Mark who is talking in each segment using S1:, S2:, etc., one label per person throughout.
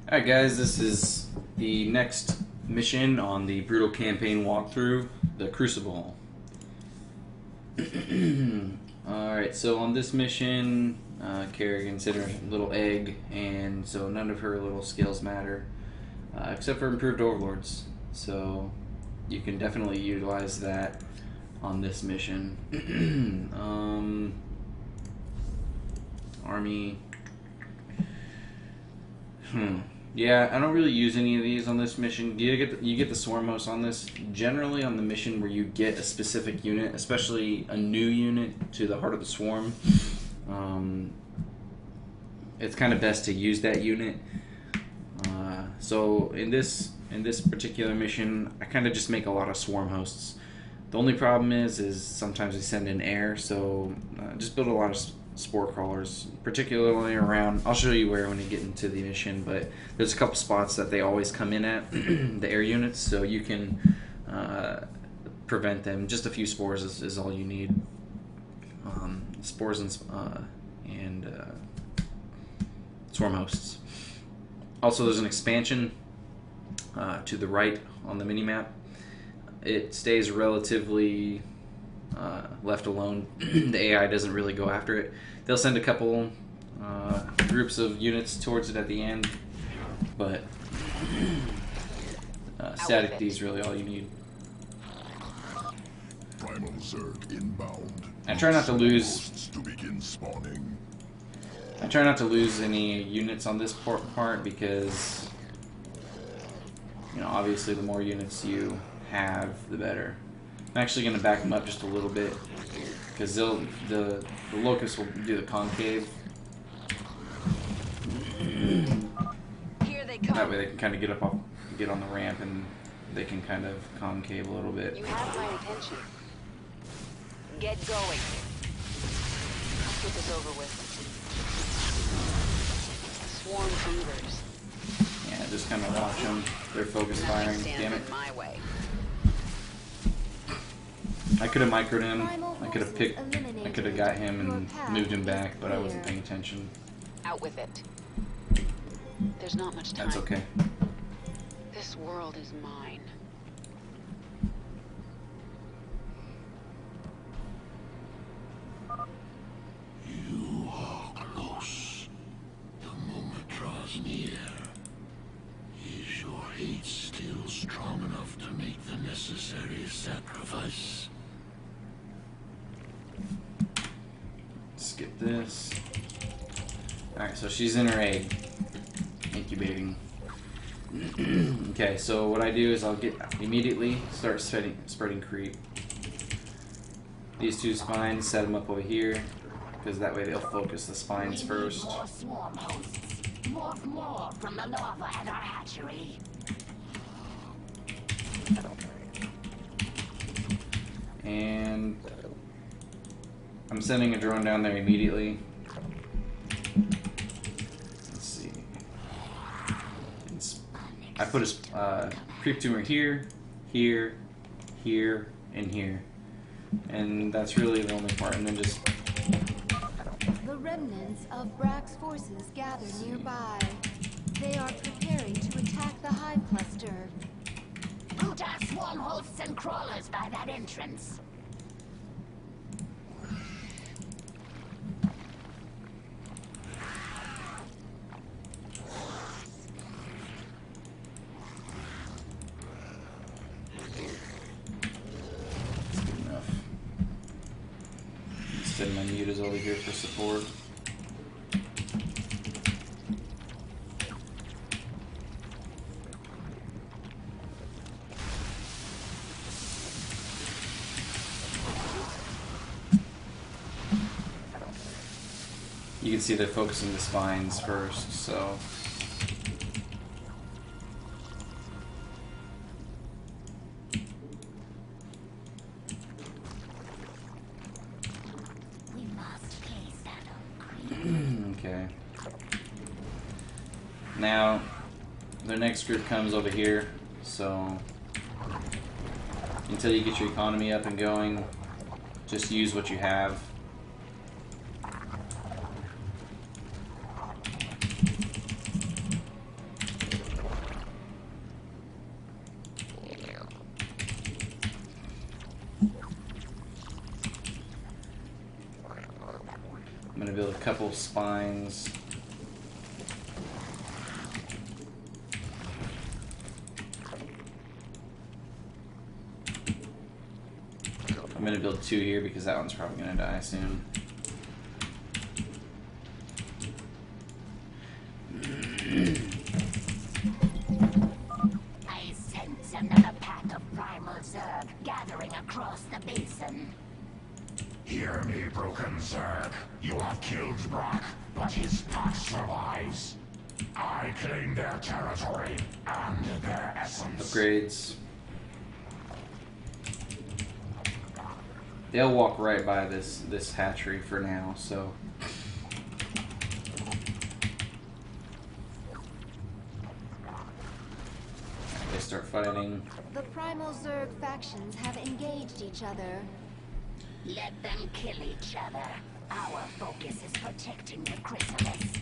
S1: Alright guys, this is the next mission on the Brutal Campaign walkthrough, the Crucible. Alright, so on this mission, Kerrigan's in her little egg, and so none of her little skills matter, except for improved overlords. So you can definitely utilize that on this mission. Army. Yeah, I don't really use any of these on this mission. You get the swarm host on this? Generally on the mission where you get a specific unit, especially a new unit to the heart of the swarm, it's kind of best to use that unit. So in this particular mission, I kind of just make a lot of swarm hosts. The only problem is sometimes they send in air, so just build a lot of spore crawlers, particularly around, I'll show you where when you get into the mission, but there's a couple spots that they always come in at, the air units, so you can prevent them. Just a few spores is all you need. Spores and swarm hosts. Also, there's an expansion to the right on the mini-map. It stays relatively left alone. The AI doesn't really go after it. They'll send a couple groups of units towards it at the end, but static D is really all you need.
S2: Primal Zerg inbound.
S1: I try not to lose.
S2: To begin spawning.
S1: I try not to lose any units on this part because, you know, obviously the more units you have, the better. I'm actually going to back them up just a little bit because the locust will do the concave.
S3: Here they come.
S1: That way they can kind of get on the ramp, and they can kind of concave a little bit.
S3: You have my attention. Get going. Let's get this over with. Swarm fevers.
S1: Yeah, just kind of watch them. They're focus firing. Damn it.
S3: My way.
S1: I could have microed him. I could have got him and moved him back, but I wasn't paying attention.
S3: Out with it. There's not much time.
S1: That's okay.
S3: This world is mine.
S2: You are close. The moment draws near. Is your hate still strong enough to make the necessary sacrifice?
S1: Skip this. Alright, so she's in her egg. Incubating. Okay, so what I do is I'll immediately start spreading creep. These two spines, set them up over here, because that way they'll focus the spines first.
S4: More swarm hosts. More from the lava at our hatchery.
S1: And I'm sending a drone down there immediately. Let's see. I put a creep tumor here, here, here, and here. And that's really the only part. And then just...
S5: The remnants of Brack's forces gather nearby. They are preparing to attack the hive cluster.
S4: Put our swarm hosts and crawlers by that entrance.
S1: Instead, my mute is over here for support. You can see they're focusing the spines first, so... Okay. Now, their next group comes over here, so until you get your economy up and going, just use what you have. gonna build a couple spines. I'm gonna build 2 here because that one's probably gonna die soon.
S4: I sense another pack of primal Zerg gathering across the basin.
S2: Hear me, broken Zerg. You have killed Brock, but his pack survives. I claim their territory and their essence.
S1: Upgrades. They'll walk right by this hatchery for now, so. They start fighting.
S5: The primal Zerg factions have engaged each other.
S4: Let them kill each other. Our focus is protecting the Chrysalis.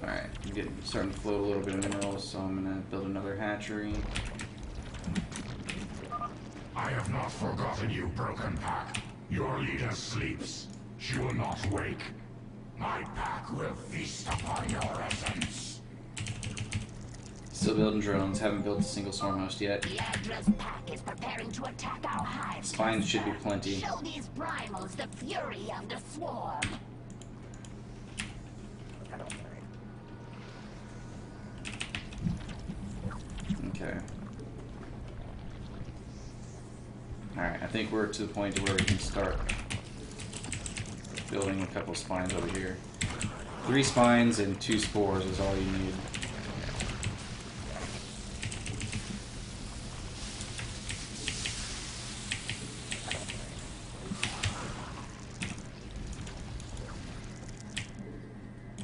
S1: Alright, I'm starting to float a little bit of minerals, so I'm gonna build another hatchery.
S2: I have not forgotten you, broken pack. Your leader sleeps. She will not wake. My pack will feast upon your essence.
S1: Still building drones, haven't built a single swarm host yet.
S4: Yadra's pack is preparing to attack our hive.
S1: Spines should be plenty.
S4: Show these primals the fury of the swarm.
S1: Okay. Alright, I think we're to the point where we can start building a couple spines over here. 3 spines and 2 spores is all you need.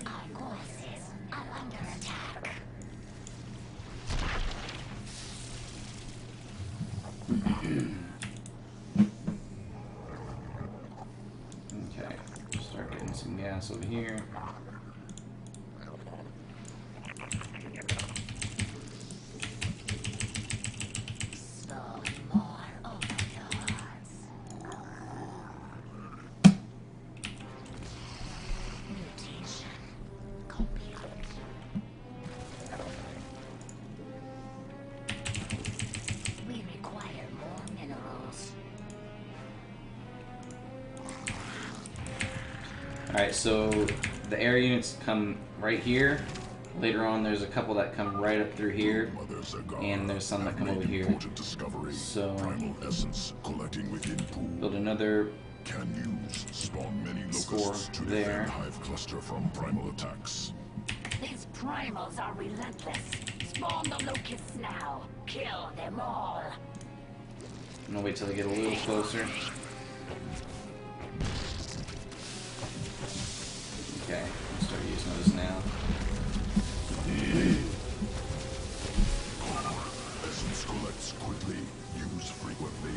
S4: Our forces are under attack.
S1: Okay, start getting some gas over here.
S4: Spawn more overlords. Mutation complete. We require more minerals.
S1: Alright, so the air units come right here. Later on, there's a couple that come right up through here, and there's some that come over here. So,
S2: Primal essence collecting within pool.
S1: build another
S2: Can use spawn many
S1: Score
S2: locusts to
S1: there.
S2: defend hive cluster from primal attacks.
S4: These primals are relentless. Spawn the locusts now. Kill them all.
S1: I'm gonna wait till they get a little closer. Okay, I'll start using those now.
S2: Essence collects quickly, use frequently.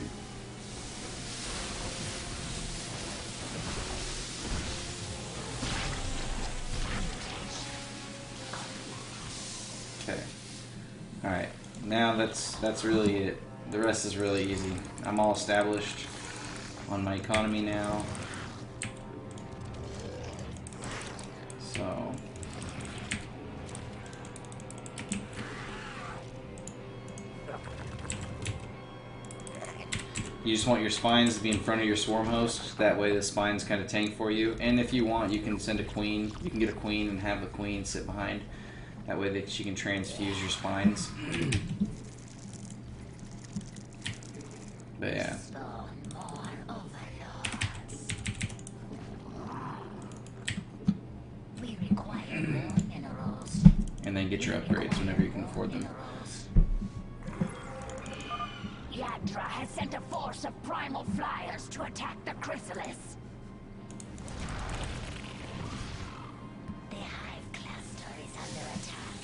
S1: Okay. Alright, now that's really it. The rest is really easy. I'm all established on my economy now. So you just want your spines to be in front of your swarm host. That way the spines kind of tank for you. And if you want, you can send a queen. You can get a queen and have the queen sit behind. That way that she can transfuse your spines. But yeah.
S4: Spawn more overlords. We require more minerals.
S1: And then get your upgrades whenever you can afford them.
S4: Yadra has sent a force of primal flyers to attack the Chrysalis. The hive cluster is under attack.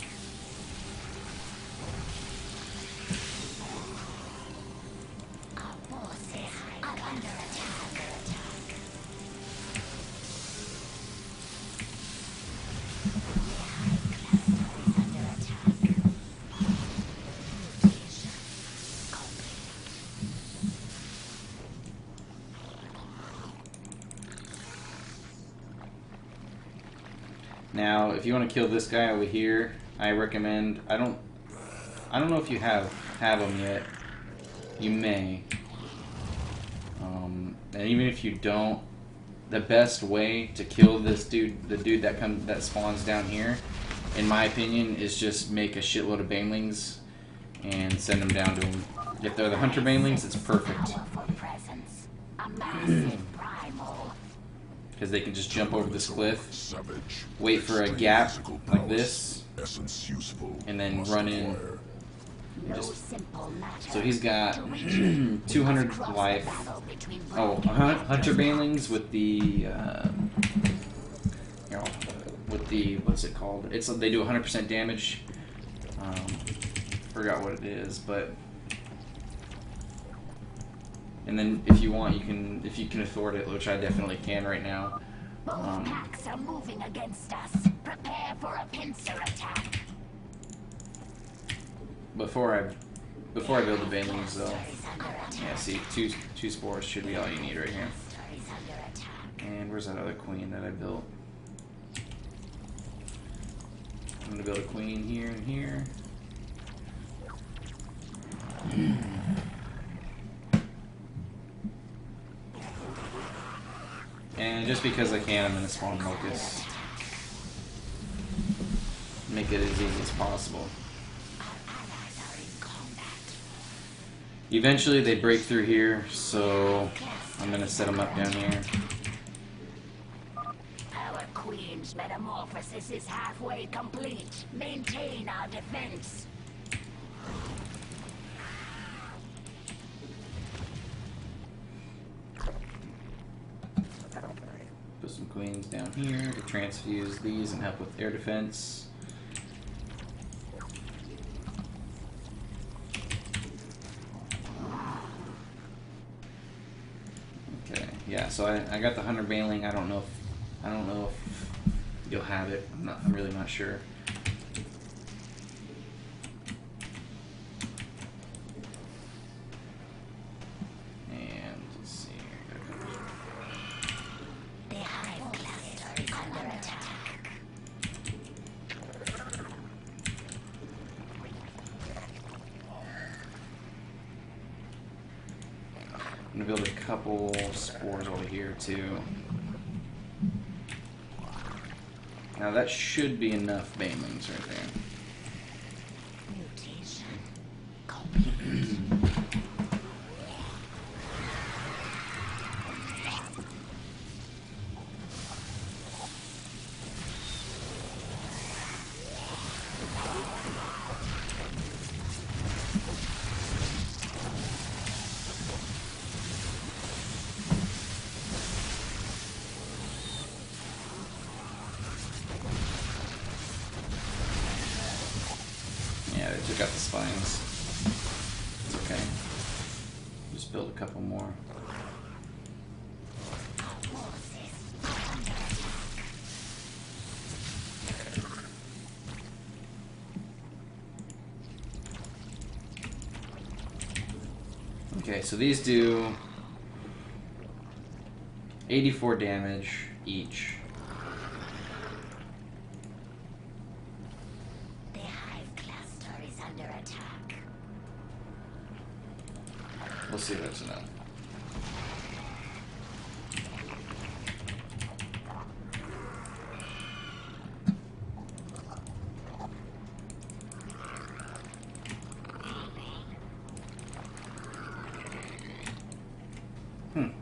S4: Our forces are under attack. The hive cluster is under attack. Mutation complete.
S1: Now, if you want to kill this guy over here, I recommend. I don't know if you have him yet. You may. And even if you don't, the best way to kill this dude, the dude that spawns down here, in my opinion, is just make a shitload of banelings and send them down to him. If they're the hunter banelings, it's perfect. Because they can just jump over this cliff, wait for a gap like this, and then run in. So he's got 200 life. Oh, hunter banelings with the what's it called? They do 100% damage. Forgot what it is, but and then if you want, if you can afford it, which I definitely can right now.
S4: Both packs are moving against us. Prepare for a pincer attack.
S1: Before I build the banelings, though, yeah, see, two spores should be all you need right here. And where's that other queen that I built? I'm gonna build a queen here and here. And just because I can, I'm gonna spawn locusts. Make it as easy as possible. Eventually they break through here, so I'm gonna set them up down here.
S4: Our queen's metamorphosis is halfway complete. Maintain our defense.
S1: Put some queens down here to transfuse these and help with air defense. Yeah, so I got the hunter baneling. I don't know if you'll have it. I'm really not sure. And let's see.
S4: The hive cluster is under attack.
S1: I'm gonna build a couple spores over here too. Now that should be enough banelings right there.
S4: Mutation complete.
S1: Yeah, they took out the spines. It's okay. Just build a couple more. Okay, so these do 84 damage each.
S4: The hive cluster is under attack.
S1: We'll see if that's enough.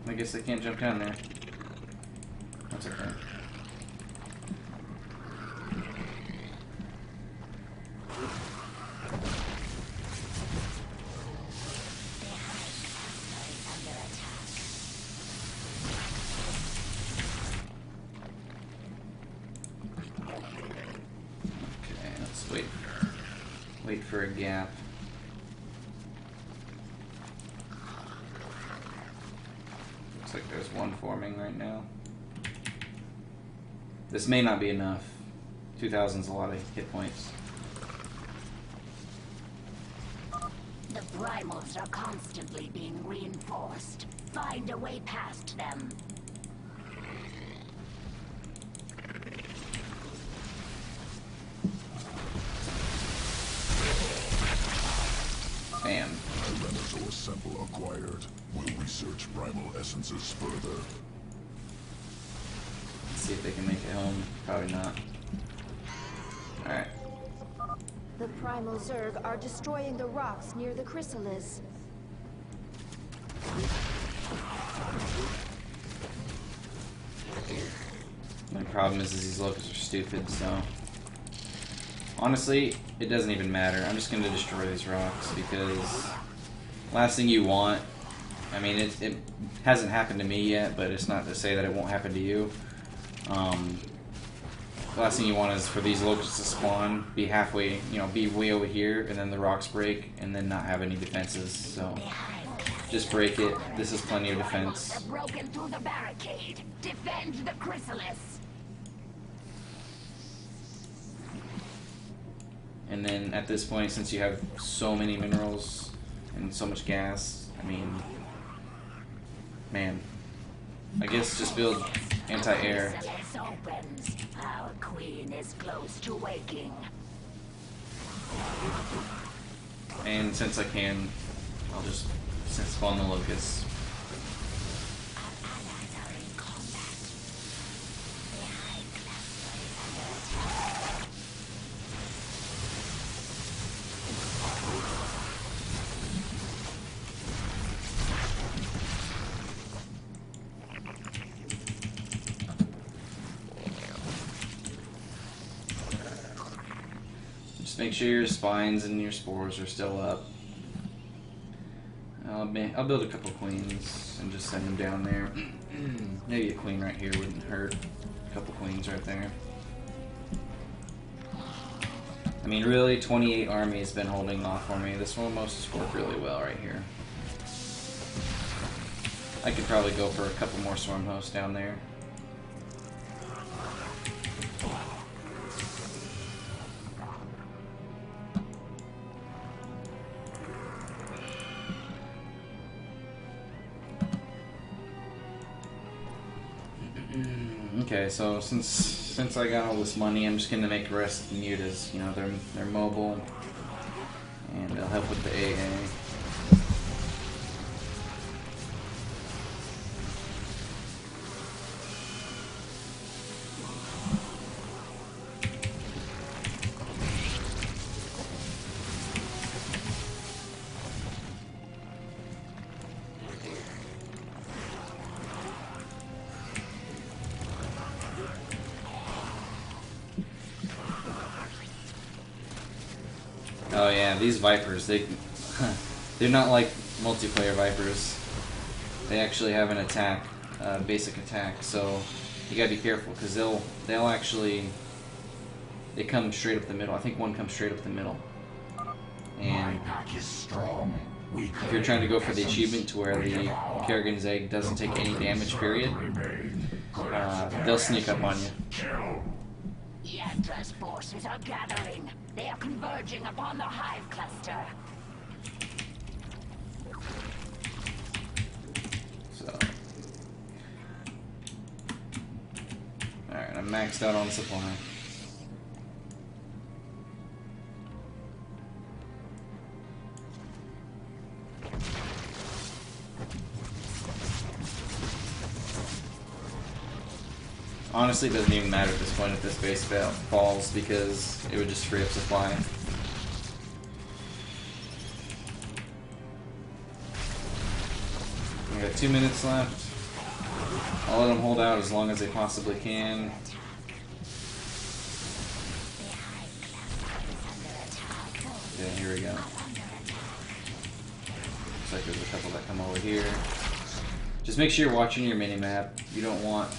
S1: I guess they can't jump down there. That's okay. Okay, let's wait for a gap. Looks like there's one forming right now. This may not be enough. 2,000's a lot of hit points.
S4: The primals are constantly being reinforced. Find a way past them.
S2: sample acquired. We'll research primal essences further.
S1: Let's see if they can make it home. Probably not. Alright.
S5: The primal Zerg are destroying the rocks near the chrysalis.
S1: My problem is these locusts are stupid, so... Honestly, it doesn't even matter. I'm just going to destroy these rocks, because... Last thing you want... I mean, it hasn't happened to me yet, but it's not to say that it won't happen to you. The last thing you want is for these locusts to spawn, be halfway, you know, be way over here, and then the rocks break, and then not have any defenses, so... Just break it. This is plenty of defense.
S4: Have broken through the barricade. Defend the chrysalis.
S1: And then at this point, since you have so many minerals and so much gas, I mean, man, I guess just build anti-air.
S4: Chrysalis opens. Our queen is close to waking.
S1: And since I can, I'll just spawn the locusts. Just make sure your spines and your spores are still up. I'll build a couple queens and just send them down there. Maybe a queen right here wouldn't hurt. A couple queens right there. I mean, really, 28 army has been holding off for me. This will almost work really well right here. I could probably go for a couple more swarm hosts down there. Okay, so since I got all this money, I'm just gonna make the rest mutas. You know, they're mobile, and they'll help with the AA. Oh yeah, these Vipers, they're not like multiplayer Vipers. They actually have an attack, basic attack, so you gotta be careful, because they'll actually, they come straight up the middle. I think one comes straight up the middle. And if you're trying to go for the achievement to where the Kerrigan's egg doesn't take any damage, period, they'll sneak up on you.
S4: Yandra's forces are gathering. They are converging upon the hive cluster.
S1: So, alright, I'm maxed out on supply. Honestly, it doesn't even matter at this point if this base falls, because it would just free up supply. We got 2 minutes left. I'll let them hold out as long as they possibly can. Yeah, here we go. Looks like there's a couple that come over here. Just make sure you're watching your mini-map. You don't want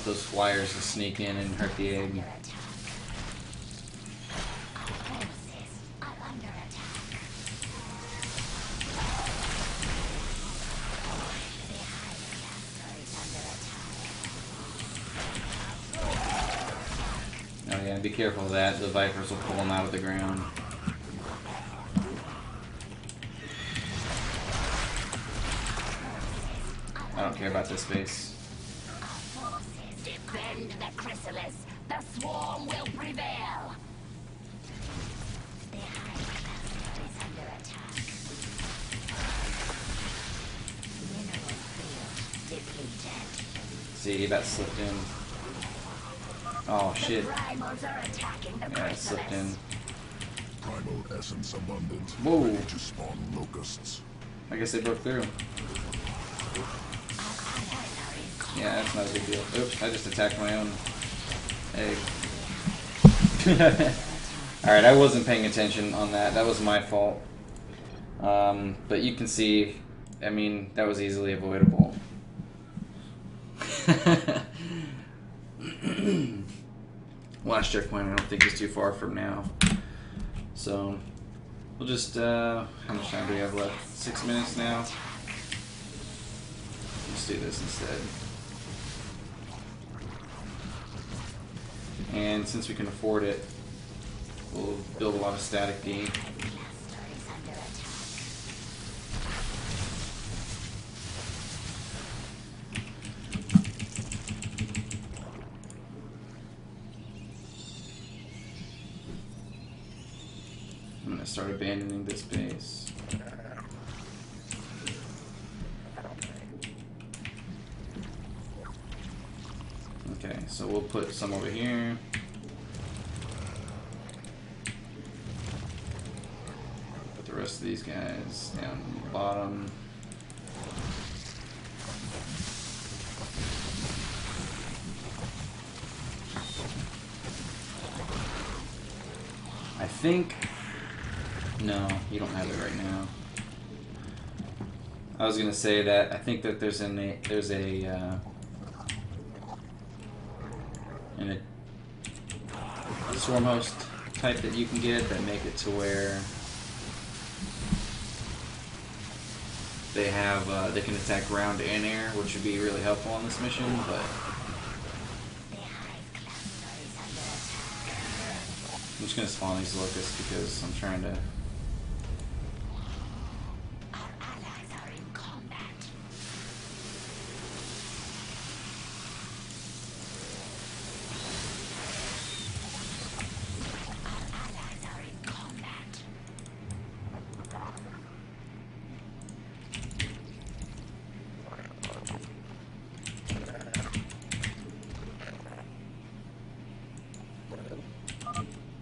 S1: those flyers to sneak in and hurt the egg. Oh yeah, be careful of that. The Vipers will pull them out of the ground. I don't care about this base.
S4: Defend the chrysalis. The swarm will prevail. The hive cluster is under attack.
S1: see, that slipped in. Oh shit.
S4: Primals are attacking the
S1: Yeah, it slipped in.
S2: Primal essence abundant.
S1: Whoa.
S2: Ready to spawn locusts.
S1: I guess they broke through. Yeah, that's not a big deal. Oops, I just attacked my own egg. Alright, I wasn't paying attention on that. That was my fault. But you can see, I mean, that was easily avoidable. Last checkpoint I don't think is too far from now. So, we'll just, how much time do we have left? 6 minutes now? Let's do this instead. And since we can afford it, we'll build a lot of static D. I'm going to start abandoning this base. Okay, so we'll put some over here. Put the rest of these guys down on the bottom. I think... No, you don't have it right now. I was gonna say that I think that there's a swarm host type that you can get that make it to where they have they can attack ground and air, which would be really helpful on this mission. But I'm just gonna spawn these locusts because I'm trying to.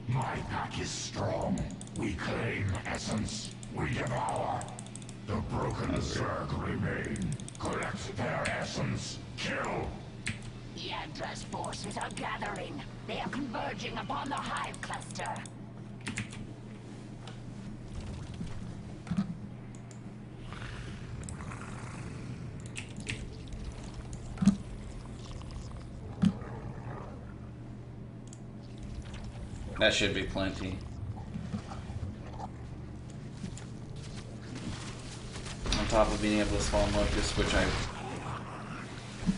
S2: My pack is strong. We claim essence. We devour. The broken Zerg remain. Collect their essence. Kill.
S4: Yandra's forces are gathering. They are converging upon the hive cluster.
S1: That should be plenty. On top of being able to spawn locusts, which I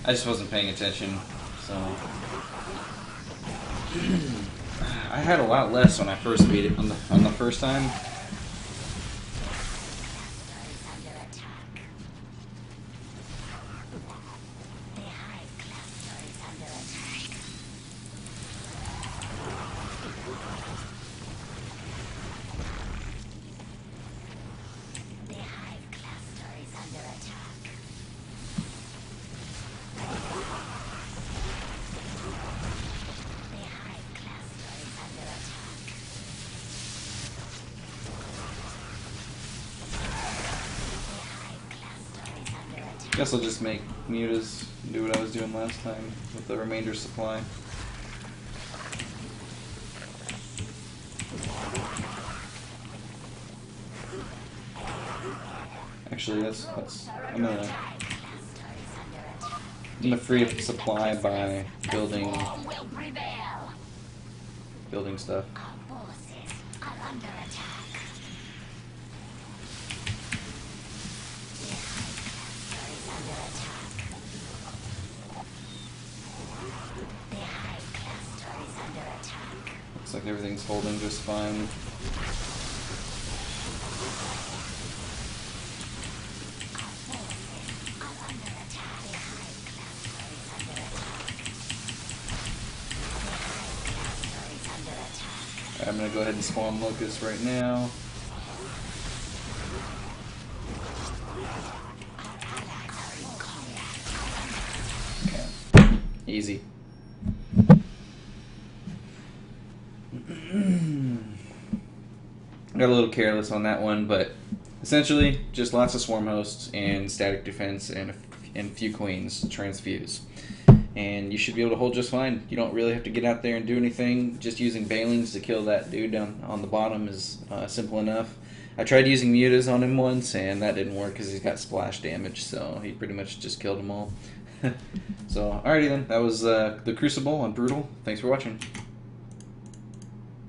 S1: just wasn't paying attention, so I had a lot less when I first beat it on the first time. Guess I'll just make mutas do what I was doing last time with the remainder supply. Actually, I'm gonna free up supply by building stuff. Looks like everything's holding just fine. I'm gonna go ahead and spawn locusts right now. Okay. easy. Got a little careless on that one, but essentially just lots of swarm hosts and static defense and a few queens to transfuse. And you should be able to hold just fine. You don't really have to get out there and do anything. Just using Banelings to kill that dude down on the bottom is simple enough. I tried using mutas on him once, and that didn't work because he's got splash damage, so he pretty much just killed them all. So, alrighty then. That was the Crucible on Brutal. Thanks for watching.